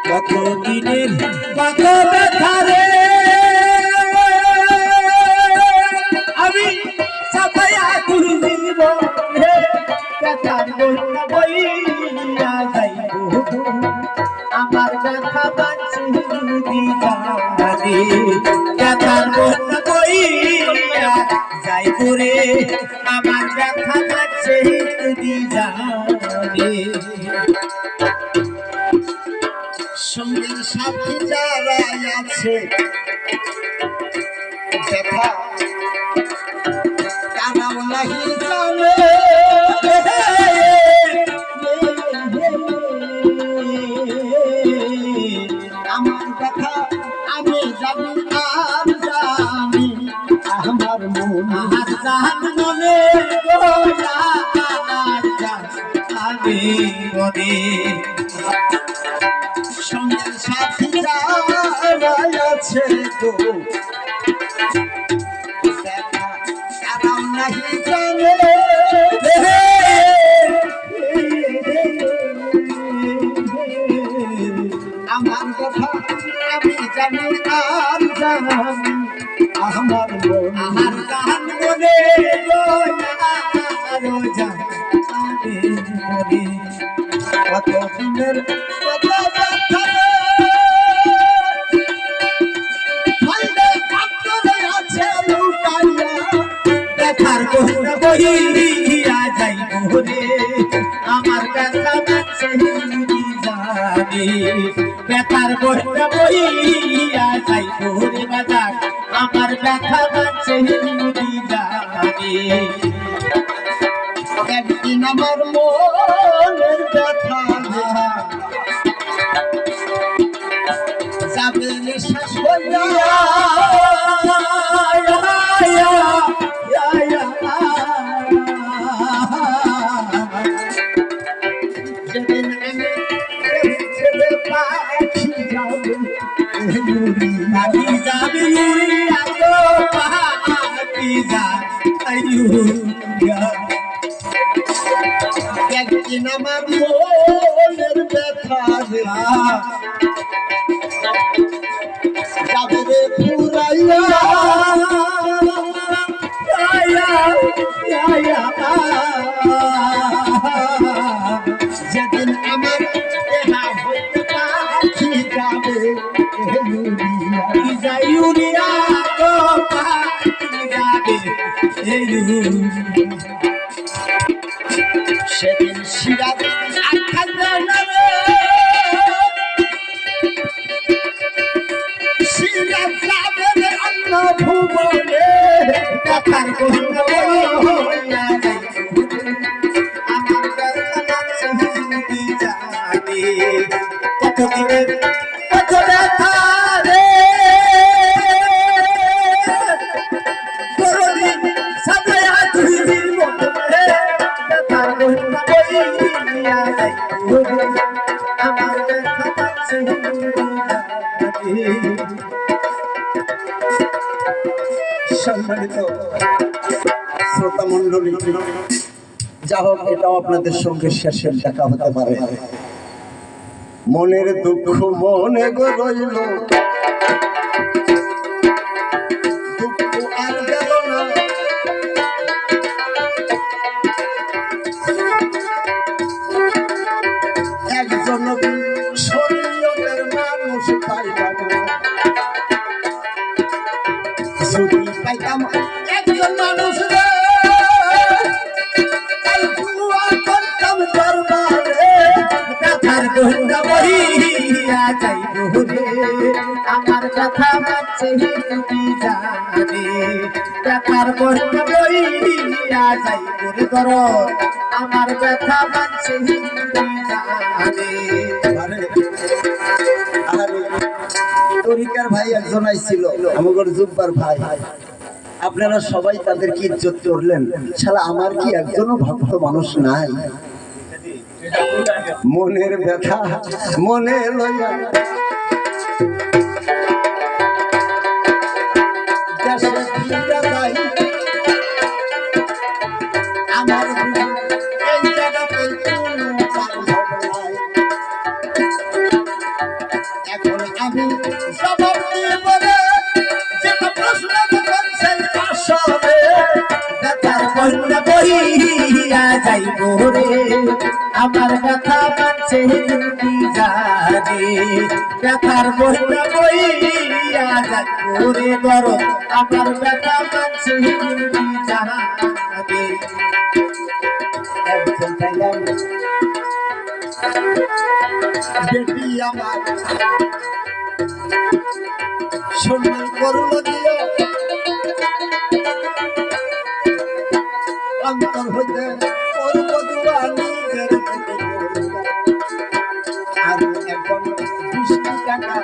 কতদিনের কত ব্যথা রে আমি সাফাইয়া তুলিব রে ব্যথার বইয়া বইয়া যাইব আমার ব্যথা বাঁচি দিবারে ব্যথার বইয়া বইয়া যাইব রে আমার ব্যথা বাঁচি দিবারে সঙ্গী সাথী যারা আছে ব্যথা কানাও নাহি জানে আমার ব্যথা আমি জানি আর জানি আমার মন আর জান মনে গোলা আমি মনে সঙ্গী সাথী যারা আছে গো ব্যথা কানাও নাহি জানে আমার কথা আমি জানি আর জানি আমার মন আর জান মনে গোলা জান আমি মনে কতদিনের কথা ব্যথা ফাইলে অন্তরে আছে লুকাইয়া ব্যথার বইয়া বইয়া যাইব রে আমার ব্যথা বাঁচে জানি ব্যথার বইয়া বইয়া যাইব রে বাজার আমার ব্যথা বাঁচে জানি একদিন আমার মনের ব্যথা যাবে নিঃশ্বাস হইয়া যেদিন আমি ছেলে পাখি যাবে আমি যাবি আলো পাখি যা একদিন আমার মনের ব্যথা যাবে রে ফুরাইয়া যেদিন আমার দেহা হইতে পাখি যাবে যাইউরিয়া গো পাখি যাবে সেদিন সিরাজ আখ্যা জানাবে সিরাজ যাবে রে অন্য ভুবনে ব্যথার বইয়া বইয়া যাইব আমার ব্যথা বাঁচে জানি কতদিনের কত ব্যথা রে বড়দিন সাজায়া তুই দিল রে ব্যথার বইয়া বইয়া যাইব আমার ব্যথা বাঁচে জানি সম্মানিত শ্রোতা মণ্ডলী, যা হোক এটাও আপনাদের সঙ্গে শেষের দেখা হতে পারে। মনের দুঃখ মনে গো রইল, দুঃখ আর গেল না। একজন শরীয়তের মানুষ পাইলাম না। যদি পাইতাম একজন মানুষ রে, তাই দুয়া করতাম দরবারে। ব্যথার বইয়া বইয়া যাইব রে আমার ব্যথা বাঁচে জানি ব্যথার বইয়া বইয়া যাইব রে ধর আমার ব্যথা বাঁচে জানি তরিকার ভাই একজন আইছিল, আমাদের জুব্বার ভাই। আপনারা সবাই তাদেরকে ইজ্জত করলেন, শালা আমার কি একজনও ভক্ত মানুষ নাই? মনের ব্যথা মনে লইয়া দেশে ফিরে যাই, আমার এই জায়গাতে কোনো বান্ধব নাই। এখন আমি জবাব দিব রে যেটা প্রশ্ন করছে আসবে ব্যথার বন্যা বহিয়া যাইব রে আমার ব্যথা মানছে তুমি জানে ব্যথার বন্যা বহিয়া যাইব রে দরদ আমার ব্যথা মানছে তুমি জানে একজন পাইলাম বেটি আমার সম্মান করল দিও অন্তর হইতে করব দুয়া নিজের থেকে আর এখন 20 টাকা